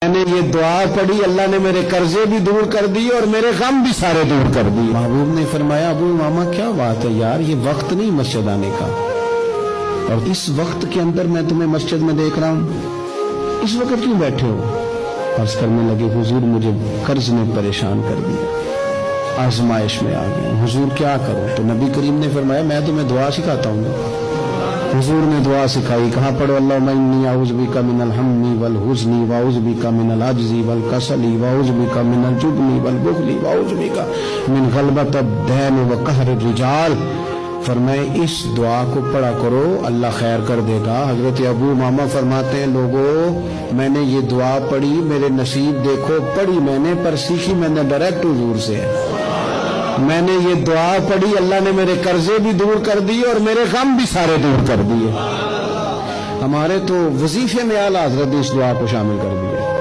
میں نے یہ دعا پڑھی، اللہ نے میرے قرضے بھی دور کر دیے اور میرے غم بھی سارے دور کر دیے۔ محبوب نے فرمایا ابو امامہ کیا بات ہے یار، یہ وقت نہیں مسجد آنے کا، اور اس وقت کے اندر میں تمہیں مسجد میں دیکھ رہا ہوں، اس وقت کیوں بیٹھے ہو؟ عرض کرنے لگے حضور مجھے قرض نے پریشان کر دیا، آزمائش میں آ گیا، حضور کیا کروں؟ تو نبی کریم نے فرمایا میں تمہیں دعا سکھاتا ہوں۔ حضور نے دعا سکھائی، کہاں پڑھو اللہم انی اعوذ بک من الہم والحزن واعوذ بک من العجز والکسل واعوذ بک من الجبن والبخل واعوذ بک من غلبۃ الدین وقہر الرجال۔ فرمائے اس دعا کو پڑھا کرو، اللہ خیر کر دے گا۔ حضرت ابو امامہ فرماتے ہیں لوگوں میں نے یہ دعا پڑھی، میرے نصیب دیکھو، پڑھی میں نے پر سیکھی میں نے ڈائریکٹ حضور سے ہے۔ میں نے یہ دعا پڑھی، اللہ نے میرے قرضے بھی دور کر دیے اور میرے غم بھی سارے دور کر دیے۔ ہمارے تو وظیفے میں اعلیٰ حضرت اس دعا کو شامل کر دیا۔